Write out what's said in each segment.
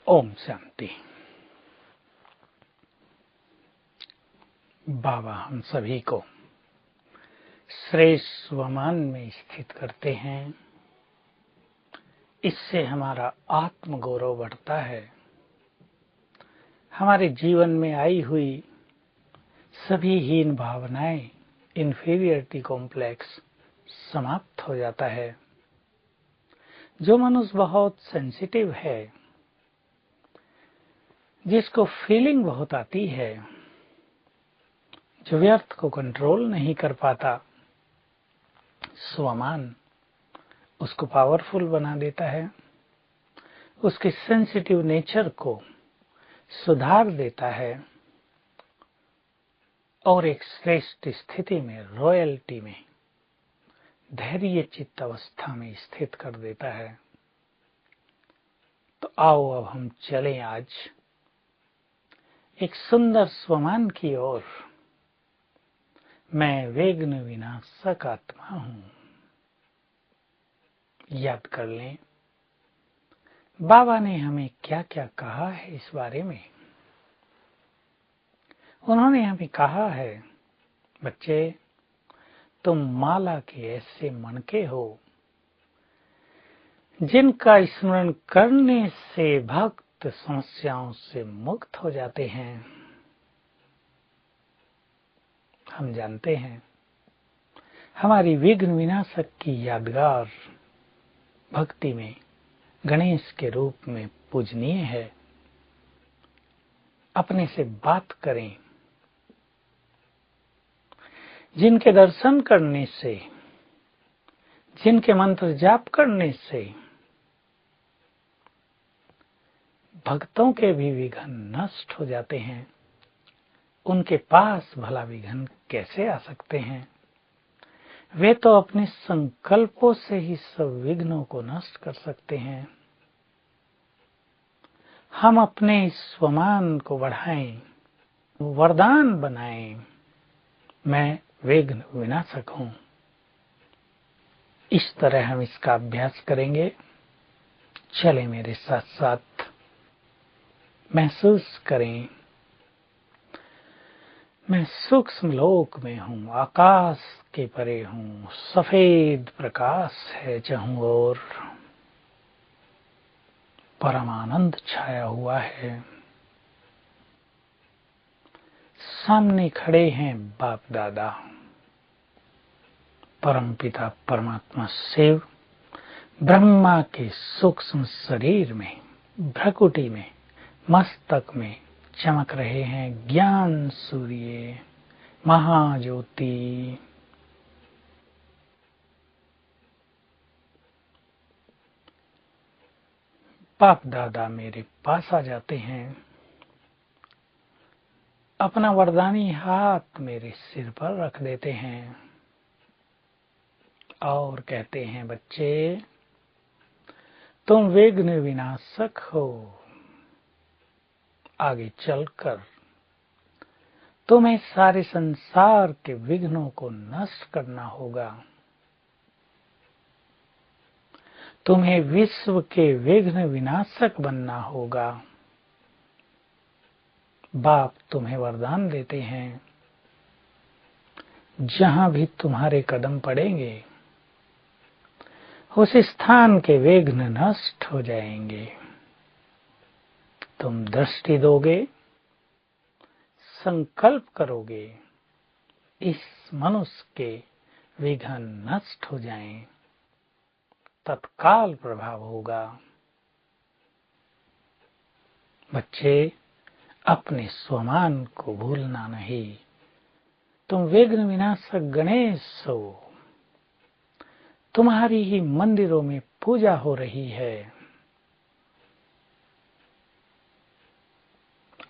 ओम शांति। बाबा हम सभी को श्रेष्ठ स्वमान में स्थित करते हैं। इससे हमारा आत्म गौरव बढ़ता है। हमारे जीवन में आई हुई सभी हीन भावनाएं, इन्फीरियरिटी कॉम्प्लेक्स समाप्त हो जाता है। जो मनुष्य बहुत सेंसिटिव है, जिसको फीलिंग बहुत आती है, जो व्यर्थ को कंट्रोल नहीं कर पाता, स्वमान उसको पावरफुल बना देता है, उसके सेंसिटिव नेचर को सुधार देता है और एक श्रेष्ठ स्थिति में, रॉयल्टी में, धैर्य चित्त अवस्था में स्थित कर देता है। तो आओ अब हम चलें आज एक सुंदर स्वमान की ओर। मैं विघ्न विनाशक आत्मा हूं। याद कर लें बाबा ने हमें क्या क्या कहा है इस बारे में। उन्होंने हमें कहा है, बच्चे तुम माला के ऐसे मणके हो जिनका स्मरण करने से भक्त समस्याओं से मुक्त हो जाते हैं। हम जानते हैं हमारी विघ्न विनाशक की यादगार भक्ति में गणेश के रूप में पूजनीय है। अपने से बात करें, जिनके दर्शन करने से, जिनके मंत्र जाप करने से भक्तों के भी विघ्न नष्ट हो जाते हैं, उनके पास भला विघ्न कैसे आ सकते हैं? वे तो अपने संकल्पों से ही सब विघ्नों को नष्ट कर सकते हैं। हम अपने स्वमान को बढ़ाएं, वरदान बनाएं, मैं विघ्न विनाशक हूं। इस तरह हम इसका अभ्यास करेंगे। चले मेरे साथ साथ, महसूस करें मैं सूक्ष्म लोक में हूं, आकाश के परे हूं, सफेद प्रकाश है चारों ओर, परमानंद छाया हुआ है। सामने खड़े हैं बाप दादा, परमपिता परमात्मा शिव ब्रह्मा के सूक्ष्म शरीर में, भ्रकुटी में, मस्तक में चमक रहे हैं ज्ञान सूर्य, महाज्योति। बाप दादा मेरे पास आ जाते हैं, अपना वरदानी हाथ मेरे सिर पर रख देते हैं और कहते हैं, बच्चे तुम विघ्न विनाशक हो। आगे चलकर तुम्हें सारे संसार के विघ्नों को नष्ट करना होगा। तुम्हें विश्व के विघ्न विनाशक बनना होगा। बाप तुम्हें वरदान देते हैं, जहां भी तुम्हारे कदम पड़ेंगे उस स्थान के विघ्न नष्ट हो जाएंगे। तुम दृष्टि दोगे, संकल्प करोगे, इस मनुष्य के विघ्न नष्ट हो जाएं, तत्काल प्रभाव होगा। बच्चे अपने स्वमान को भूलना नहीं। तुम विघ्न विनाशक गणेश हो। तुम्हारी ही मंदिरों में पूजा हो रही है।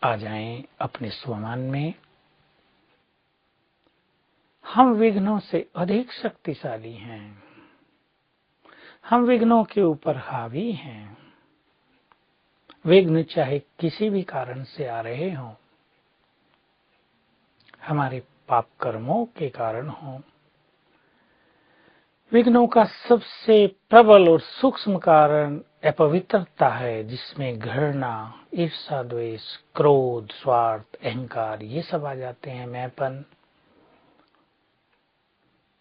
आ जाएं अपने स्वमान में। हम विघ्नों से अधिक शक्तिशाली हैं। हम विघ्नों के ऊपर हावी हैं। विघ्न चाहे किसी भी कारण से आ रहे हों, हमारे पाप कर्मों के कारण हों, विघ्नों का सबसे प्रबल और सूक्ष्म कारण अपवित्रता है, जिसमें घृणा, ईर्ष्या, द्वेष, क्रोध, स्वार्थ, अहंकार ये सब आ जाते हैं। मैंपन,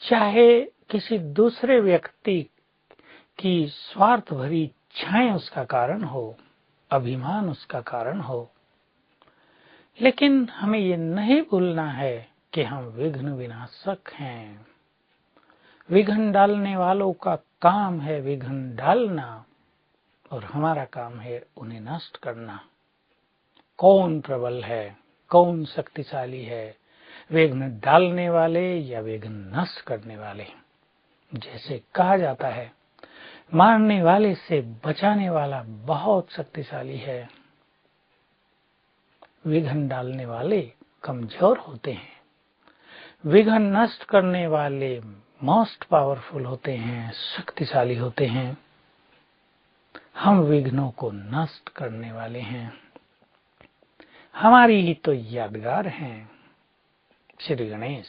चाहे किसी दूसरे व्यक्ति की स्वार्थ भरी इच्छाएं उसका कारण हो, अभिमान उसका कारण हो, लेकिन हमें ये नहीं भूलना है कि हम विघ्न विनाशक हैं। विघ्न डालने वालों का काम है विघ्न डालना, और हमारा काम है उन्हें नष्ट करना। कौन प्रबल है, कौन शक्तिशाली है, विघ्न डालने वाले या विघ्न नष्ट करने वाले? जैसे कहा जाता है, मारने वाले से बचाने वाला बहुत शक्तिशाली है, विघ्न डालने वाले कमजोर होते हैं। विघ्न नष्ट करने वाले मोस्ट पावरफुल होते हैं, शक्तिशाली होते हैं। हम विघ्नों को नष्ट करने वाले हैं। हमारी ही तो यादगार हैं श्री गणेश,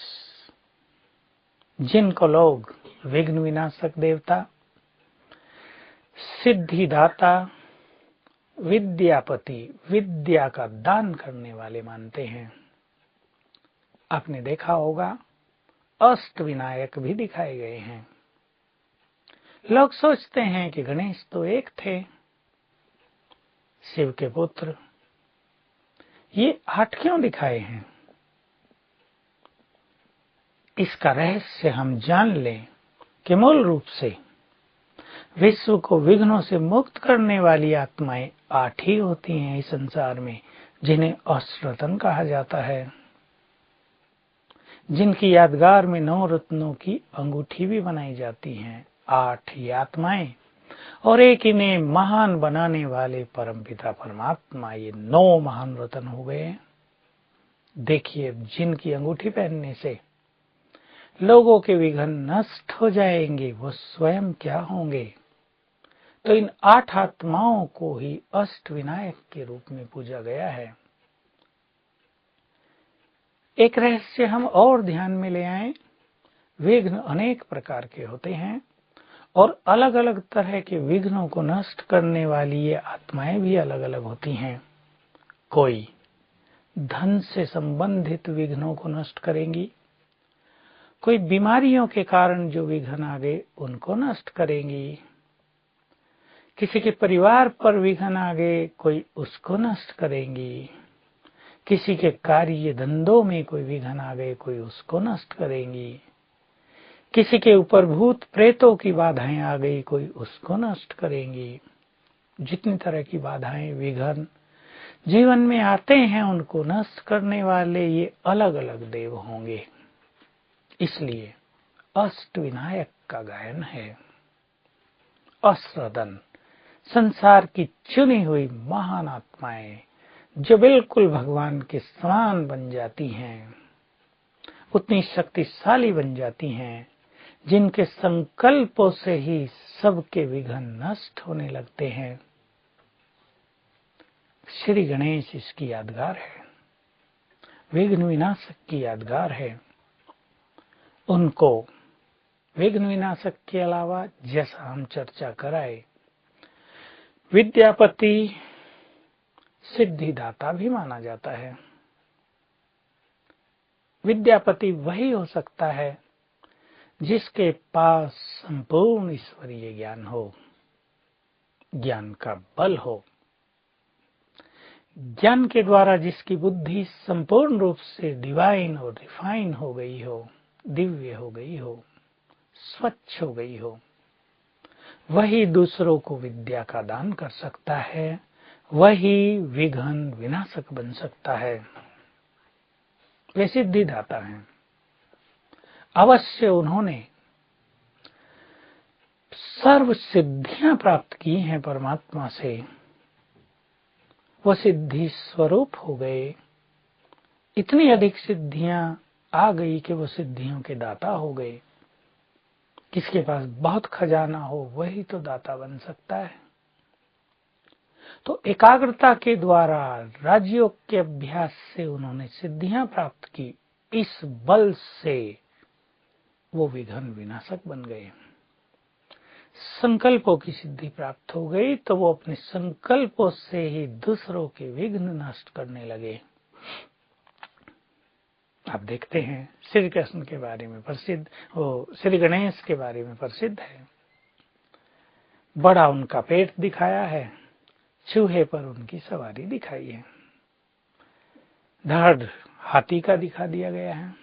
जिनको लोग विघ्न विनाशक देवता, सिद्धिदाता, विद्यापति, विद्या का दान करने वाले मानते हैं। आपने देखा होगा अष्ट विनायक भी दिखाए गए हैं। लोग सोचते हैं कि गणेश तो एक थे, शिव के पुत्र, ये 8 क्यों दिखाए हैं? इसका रहस्य हम जान लें कि मूल रूप से विश्व को विघ्नों से मुक्त करने वाली आत्माएं 8 ही होती हैं इस संसार में, जिन्हें अष्टरत्न कहा जाता है, जिनकी यादगार में 9 रत्नों की अंगूठी भी बनाई जाती हैं। 8 ही आत्माएं और एक इन्हें महान बनाने वाले परमपिता परमात्मा, ये 9 महान रत्न हो गए। देखिए, जिनकी अंगूठी पहनने से लोगों के विघ्न नष्ट हो जाएंगे, वो स्वयं क्या होंगे? तो इन 8 आत्माओं को ही अष्ट विनायक के रूप में पूजा गया है। एक रहस्य हम और ध्यान में ले आए, विघ्न अनेक प्रकार के होते हैं और अलग अलग तरह के विघ्नों को नष्ट करने वाली ये आत्माएं भी अलग अलग होती हैं। कोई धन से संबंधित विघ्नों को नष्ट करेंगी, कोई बीमारियों के कारण जो विघ्न आ गए उनको नष्ट करेंगी, किसी के परिवार पर विघ्न आ गए कोई उसको नष्ट करेंगी, किसी के कार्य धंधों में कोई विघ्न आ गए कोई उसको नष्ट करेंगी, किसी के ऊपर भूत प्रेतों की बाधाएं आ गई कोई उसको नष्ट करेंगी। जितनी तरह की बाधाएं विघ्न जीवन में आते हैं उनको नष्ट करने वाले ये अलग अलग देव होंगे। इसलिए अष्ट विनायक का गायन है। अष्टरत्न संसार की चुनी हुई महान आत्माएं जो बिल्कुल भगवान के समान बन जाती हैं, उतनी शक्तिशाली बन जाती हैं, जिनके संकल्पों से ही सबके विघ्न नष्ट होने लगते हैं। श्री गणेश इसकी यादगार है, विघ्न विनाशक की यादगार है। उनको विघ्न विनाशक के अलावा, जैसा हम चर्चा कराए, विद्यापति, सिद्धिदाता भी माना जाता है। विद्यापति वही हो सकता है जिसके पास संपूर्ण ईश्वरीय ज्ञान हो, ज्ञान का बल हो, ज्ञान के द्वारा जिसकी बुद्धि संपूर्ण रूप से डिवाइन और रिफाइन हो गई हो, दिव्य हो गई हो, स्वच्छ हो गई हो, वही दूसरों को विद्या का दान कर सकता है, वही विघ्न विनाशक बन सकता है। वे सिद्धिदाता हैं। अवश्य उन्होंने सर्व सिद्धियां प्राप्त की हैं परमात्मा से, वो सिद्धि स्वरूप हो गए। इतनी अधिक सिद्धियां आ गई कि वो सिद्धियों के दाता हो गए। किसके पास बहुत खजाना हो वही तो दाता बन सकता है। तो एकाग्रता के द्वारा, राजयोग के अभ्यास से उन्होंने सिद्धियां प्राप्त की। इस बल से वो विघ्न विनाशक बन गए। संकल्पों की सिद्धि प्राप्त हो गई तो वो अपने संकल्पों से ही दूसरों के विघ्न नष्ट करने लगे। आप देखते हैं श्री कृष्ण के बारे में प्रसिद्ध, वो श्री गणेश के बारे में प्रसिद्ध है। बड़ा उनका पेट दिखाया है, चूहे पर उनकी सवारी दिखाई है, धड़ हाथी का दिखा दिया गया है।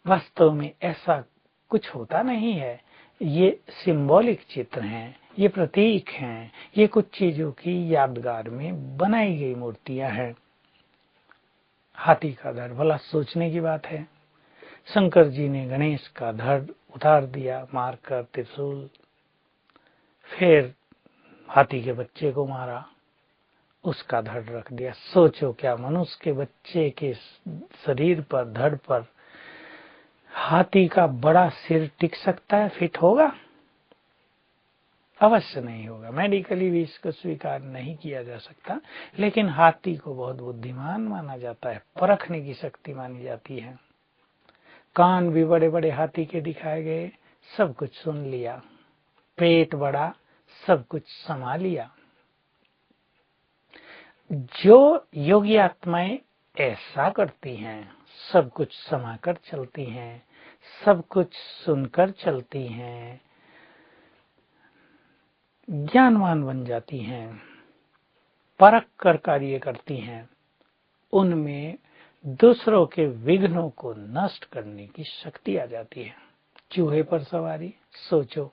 वास्तव में ऐसा कुछ होता नहीं है, ये सिंबॉलिक चित्र हैं, ये प्रतीक हैं, ये कुछ चीजों की यादगार में बनाई गई मूर्तियां हैं। हाथी का धड़, भला सोचने की बात है, शंकर जी ने गणेश का धड़ उतार दिया मारकर त्रिशूल, फिर हाथी के बच्चे को मारा, उसका धड़ रख दिया। सोचो क्या मनुष्य के बच्चे के शरीर पर, धड़ पर हाथी का बड़ा सिर टिक सकता है, फिट होगा? अवश्य नहीं होगा। मेडिकली भी इसको स्वीकार नहीं किया जा सकता, लेकिन हाथी को बहुत बुद्धिमान माना जाता है, परखने की शक्ति मानी जाती है। कान भी बड़े बड़े हाथी के दिखाए गए, सब कुछ सुन लिया, पेट बड़ा, सब कुछ समा लिया। जो योगी आत्माएं ऐसा करती हैं, सब कुछ समाकर चलती हैं, सब कुछ सुनकर चलती हैं, ज्ञानवान बन जाती हैं, परख कर कार्य करती हैं, उनमें दूसरों के विघ्नों को नष्ट करने की शक्ति आ जाती है। चूहे पर सवारी, सोचो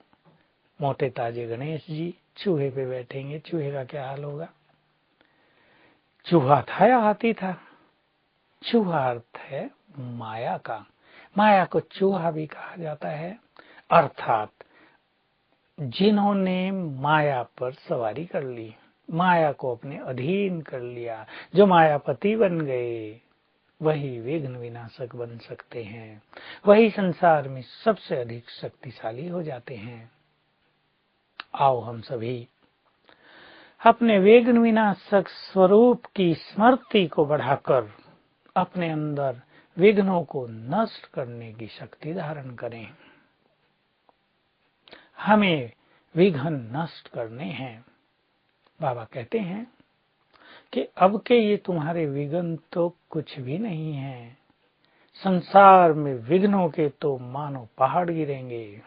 मोटे ताजे गणेश जी चूहे पे बैठेंगे, चूहे का क्या हाल होगा? चूहा था या हाथी था? चूहा अर्थ है माया का, माया को चूहा भी कहा जाता है, अर्थात जिन्होंने माया पर सवारी कर ली, माया को अपने अधीन कर लिया, जो मायापति बन गए, वही विघ्न विनाशक बन सकते हैं, वही संसार में सबसे अधिक शक्तिशाली हो जाते हैं। आओ हम सभी अपने विघ्न विनाशक स्वरूप की स्मृति को बढ़ाकर अपने अंदर विघ्नों को नष्ट करने की शक्ति धारण करें। हमें विघ्न नष्ट करने हैं। बाबा कहते हैं कि अब के ये तुम्हारे विघ्न तो कुछ भी नहीं है, संसार में विघ्नों के तो मानो पहाड़ गिरेंगे।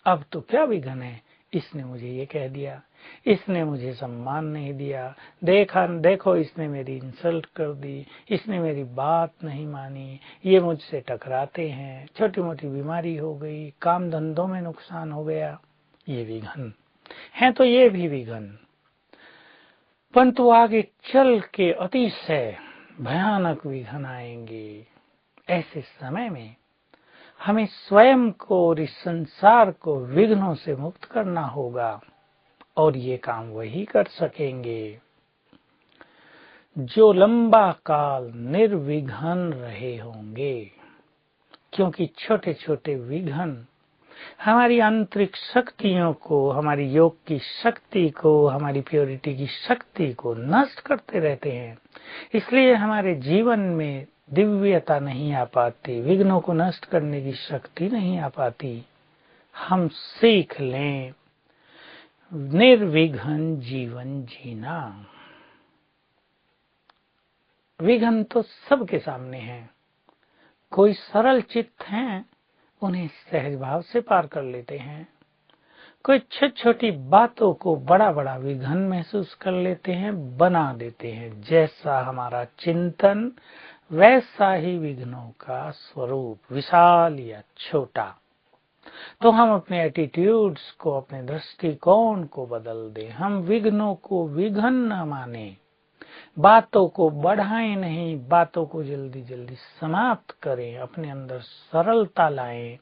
अब तो क्या विघ्न है, इसने मुझे ये कह दिया, इसने मुझे सम्मान नहीं दिया, देखो इसने मेरी इंसल्ट कर दी, इसने मेरी बात नहीं मानी, ये मुझसे टकराते हैं, छोटी मोटी बीमारी हो गई, काम धंधों में नुकसान हो गया, ये विघ्न है। तो ये भी विघ्न, परंतु आगे चल के अतिशय भयानक विघ्न आएंगे। ऐसे समय में हमें स्वयं को और इस संसार को विघ्नों से मुक्त करना होगा, और ये काम वही कर सकेंगे जो लंबा काल निर्विघ्न रहे होंगे, क्योंकि छोटे छोटे विघ्न हमारी आंतरिक शक्तियों को, हमारी योग की शक्ति को, हमारी प्योरिटी की शक्ति को नष्ट करते रहते हैं। इसलिए हमारे जीवन में दिव्यता नहीं आ पाती, विघ्नों को नष्ट करने की शक्ति नहीं आ पाती। हम सीख लें निर्विघ्न जीवन जीना। विघ्न तो सबके सामने है, कोई सरल चित्त हैं, उन्हें सहज भाव से पार कर लेते हैं, कोई छोटी छोटी बातों को बड़ा बड़ा विघ्न महसूस कर लेते हैं, बना देते हैं। जैसा हमारा चिंतन वैसा ही विघ्नों का स्वरूप, विशाल या छोटा। तो हम अपने एटीट्यूड्स को, अपने दृष्टिकोण को बदल दें। हम विघ्नों को विघ्न न माने, बातों को बढ़ाएं नहीं, बातों को जल्दी जल्दी समाप्त करें, अपने अंदर सरलता लाएं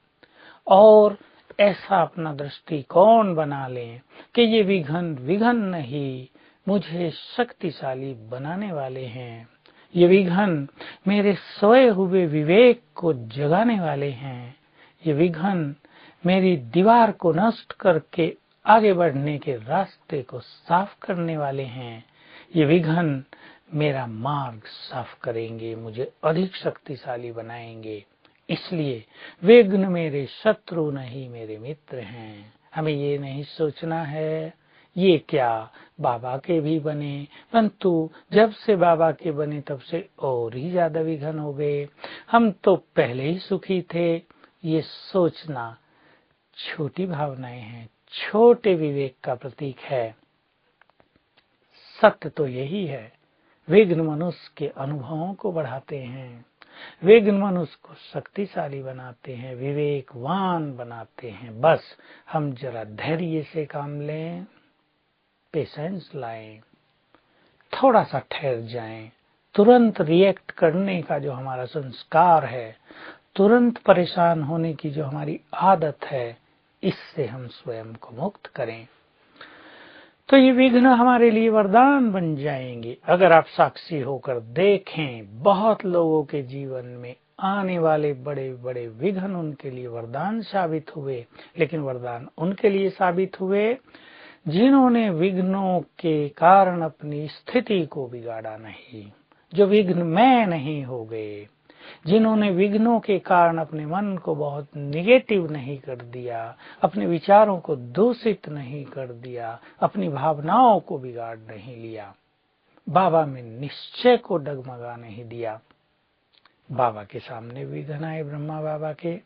और ऐसा अपना दृष्टिकोण बना लें कि ये विघ्न विघ्न नहीं, मुझे शक्तिशाली बनाने वाले हैं। ये विघ्न मेरे सोए हुए विवेक को जगाने वाले हैं। ये विघ्न मेरी दीवार को नष्ट करके आगे बढ़ने के रास्ते को साफ करने वाले हैं। ये विघ्न मेरा मार्ग साफ करेंगे, मुझे अधिक शक्तिशाली बनाएंगे। इसलिए विघ्न मेरे शत्रु नहीं मेरे मित्र हैं। हमें ये नहीं सोचना है ये क्या बाबा के भी बने, परंतु जब से बाबा के बने तब से और ही ज्यादा विघ्न हो गए। हम तो पहले ही सुखी थे। ये सोचना छोटी भावनाएं हैं, छोटे विवेक का प्रतीक है। सत्य तो यही है, विघ्न मनुष्य के अनुभवों को बढ़ाते हैं, विघ्न मनुष्य को शक्तिशाली बनाते हैं, विवेकवान बनाते हैं। बस हम जरा धैर्य से काम लें, पेशेंस लाएं, थोड़ा सा ठहर जाएं। तुरंत रिएक्ट करने का जो हमारा संस्कार है, तुरंत परेशान होने की जो हमारी आदत है, इससे हम स्वयं को मुक्त करें तो ये विघ्न हमारे लिए वरदान बन जाएंगे। अगर आप साक्षी होकर देखें, बहुत लोगों के जीवन में आने वाले बड़े बड़े विघ्न उनके लिए वरदान साबित हुए। लेकिन वरदान उनके लिए साबित हुए जिन्होंने विघ्नों के कारण अपनी स्थिति को बिगाड़ा नहीं, जो विघ्नमय नहीं हो गए, जिन्होंने विघ्नों के कारण अपने मन को बहुत निगेटिव नहीं कर दिया, अपने विचारों को दूषित नहीं कर दिया, अपनी भावनाओं को बिगाड़ नहीं लिया, बाबा में निश्चय को डगमगा नहीं दिया। बाबा के सामने विघ्न आए, ब्रह्मा बाबा के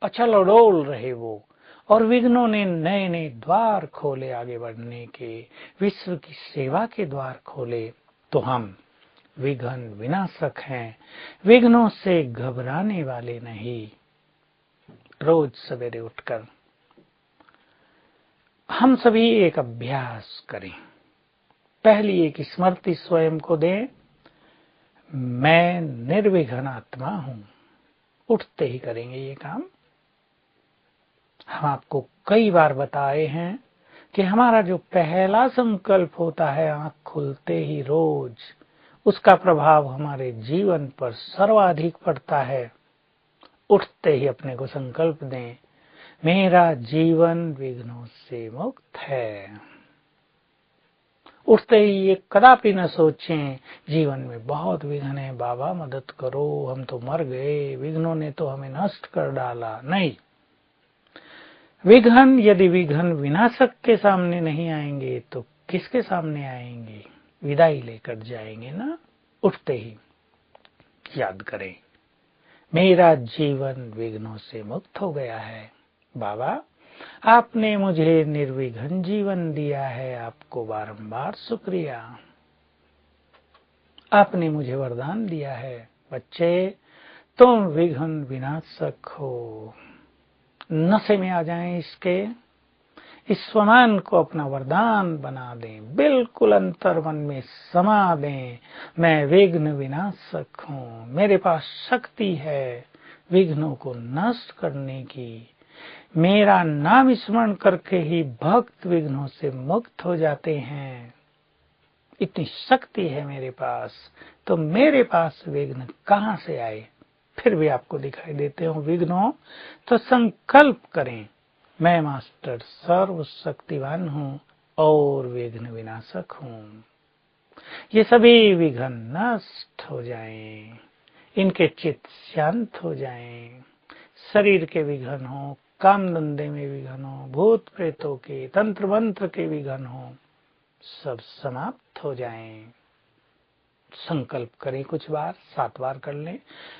अचल अडोल रहे वो, और विघ्नों ने नए नए द्वार खोले आगे बढ़ने के, विश्व की सेवा के द्वार खोले। तो हम विघ्न विनाशक हैं, विघ्नों से घबराने वाले नहीं। रोज सवेरे उठकर हम सभी एक अभ्यास करें। पहली एक स्मृति स्वयं को दें, मैं निर्विघ्न आत्मा हूं। उठते ही करेंगे ये काम। हम आपको कई बार बताए हैं कि हमारा जो पहला संकल्प होता है आंख खुलते ही रोज, उसका प्रभाव हमारे जीवन पर सर्वाधिक पड़ता है। उठते ही अपने को संकल्प दें, मेरा जीवन विघ्नों से मुक्त है। उठते ही ये कदापि न सोचें जीवन में बहुत विघ्न है, बाबा मदद करो, हम तो मर गए, विघ्नों ने तो हमें नष्ट कर डाला। नहीं, विघ्न यदि विघ्न विनाशक के सामने नहीं आएंगे तो किसके सामने आएंगे? विदाई लेकर जाएंगे ना। उठते ही याद करें, मेरा जीवन विघ्नों से मुक्त हो गया है। बाबा, आपने मुझे निर्विघ्न जीवन दिया है, आपको बारंबार शुक्रिया। आपने मुझे वरदान दिया है, बच्चे तुम विघ्न विनाशक हो। नशे में आ जाएं इसके, इस स्वमान को अपना वरदान बना दें, बिल्कुल अंतर मन में समा दें। मैं विघ्न विनाशक हूँ, मेरे पास शक्ति है विघ्नों को नष्ट करने की। मेरा नाम स्मरण करके ही भक्त विघ्नों से मुक्त हो जाते हैं। इतनी शक्ति है मेरे पास, तो मेरे पास विघ्न कहाँ से आए? फिर भी आपको दिखाई देते हो विघ्नों, तो संकल्प करें, मैं मास्टर सर्वशक्तिवान हूँ और विघ्न विनाशक हूँ। ये सभी विघ्न नष्ट हो जाएं, इनके चित्त शांत हो जाएं। शरीर के विघ्न हो, काम धंधे में विघ्न हो, भूत प्रेतों के, तंत्र मंत्र के विघ्न हो, सब समाप्त हो जाएं। संकल्प करें कुछ बार, 7 बार कर लें,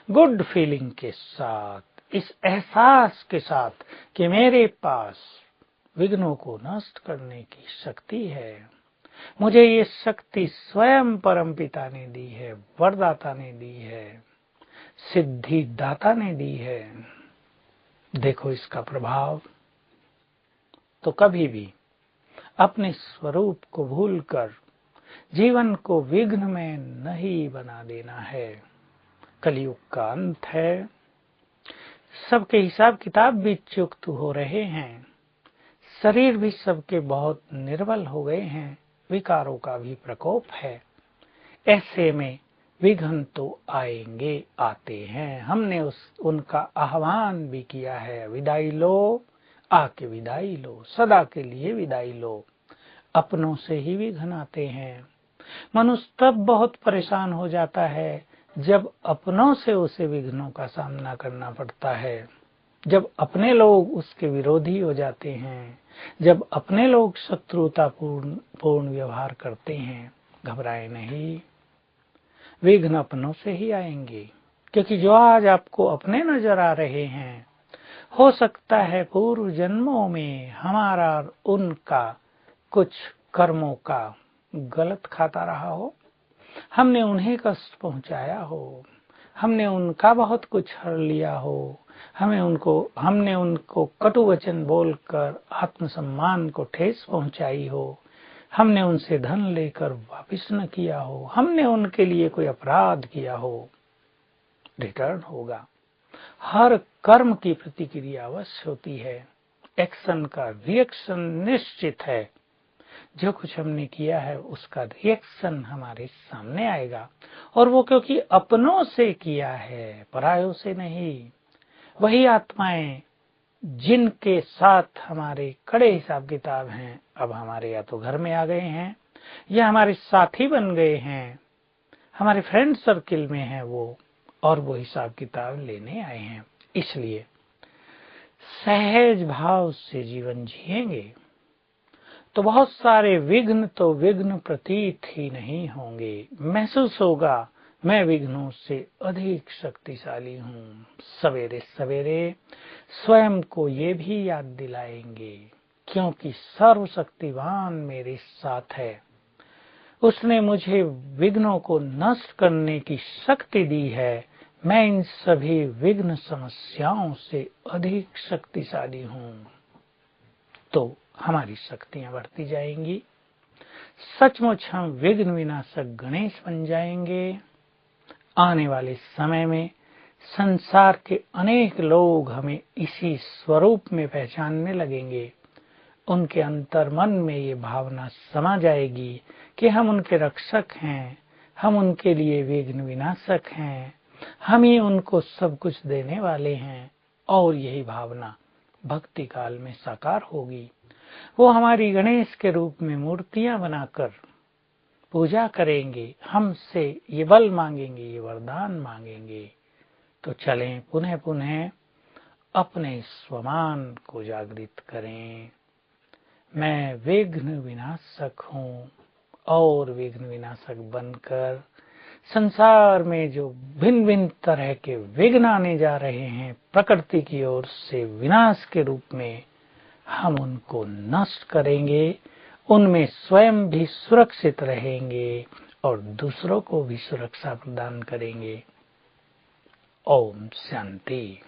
गुड फीलिंग के साथ, इस एहसास के साथ कि मेरे पास विघ्नों को नष्ट करने की शक्ति है। मुझे ये शक्ति स्वयं परमपिता ने दी है, वरदाता ने दी है, सिद्धि दाता ने दी है। देखो इसका प्रभाव। तो कभी भी अपने स्वरूप को भूलकर जीवन को विघ्न में नहीं बना देना है। कलयुग का अंत है, सबके हिसाब किताब भी चुस्त हो रहे हैं, शरीर भी सबके बहुत निर्बल हो गए हैं, विकारों का भी प्रकोप है। ऐसे में विघ्न तो आएंगे, आते हैं। हमने उनका आह्वान भी किया है, विदाई लो, आके विदाई लो, सदा के लिए विदाई लो। अपनों से ही विघ्न आते हैं। मनुष्य तब बहुत परेशान हो जाता है जब अपनों से उसे विघ्नों का सामना करना पड़ता है, जब अपने लोग उसके विरोधी हो जाते हैं, जब अपने लोग शत्रुता पूर्ण व्यवहार करते हैं, घबराए नहीं, विघ्न अपनों से ही आएंगे। क्योंकि जो आज आपको अपने नजर आ रहे हैं, हो सकता है पूर्व जन्मों में हमारा और उनका कुछ कर्मों का गलत खाता रहा हो, हमने उन्हें कष्ट पहुंचाया हो, हमने उनका बहुत कुछ हर लिया हो, हमने उनको कटु वचन बोलकर आत्मसम्मान को ठेस पहुंचाई हो, हमने उनसे धन लेकर वापस न किया हो, हमने उनके लिए कोई अपराध किया हो, रिटर्न होगा। हर कर्म की प्रतिक्रिया अवश्य होती है, एक्शन का रिएक्शन निश्चित है। जो कुछ हमने किया है उसका रिएक्शन हमारे सामने आएगा, और वो क्योंकि अपनों से किया है, परायों से नहीं। वही आत्माएं जिनके साथ हमारे कड़े हिसाब किताब हैं, अब हमारे या तो घर में आ गए हैं या हमारे साथी बन गए हैं, हमारे फ्रेंड सर्किल में हैं वो, और वो हिसाब किताब लेने आए हैं। इसलिए सहज भाव से जीवन जिएंगे तो बहुत सारे विघ्न प्रतीत ही नहीं होंगे। महसूस होगा मैं विघ्नों से अधिक शक्तिशाली हूँ। सवेरे सवेरे स्वयं को ये भी याद दिलाएंगे, क्योंकि सर्वशक्तिवान मेरे साथ है, उसने मुझे विघ्नों को नष्ट करने की शक्ति दी है। मैं इन सभी विघ्न समस्याओं से अधिक शक्तिशाली हूँ। तो हमारी शक्तियां बढ़ती जाएंगी, सचमुच हम विघ्न विनाशक गणेश बन जाएंगे। आने वाले समय में संसार के अनेक लोग हमें इसी स्वरूप में पहचानने लगेंगे। उनके अंतर्मन में ये भावना समा जाएगी कि हम उनके रक्षक हैं, हम उनके लिए विघ्न विनाशक हैं, हम ही उनको सब कुछ देने वाले हैं। और यही भावना भक्ति काल में साकार होगी। वो हमारी गणेश के रूप में मूर्तियां बनाकर पूजा करेंगे, हमसे ये बल मांगेंगे, ये वरदान मांगेंगे। तो चलें पुनः पुनः अपने स्वमान को जागृत करें। मैं विघ्न विनाशक हूँ, और विघ्न विनाशक बनकर संसार में जो भिन्न भिन्न तरह के विघ्न आने जा रहे हैं प्रकृति की ओर से विनाश के रूप में, हम उनको नष्ट करेंगे, उनमें स्वयं भी सुरक्षित रहेंगे और दूसरों को भी सुरक्षा प्रदान करेंगे। ओम शांति।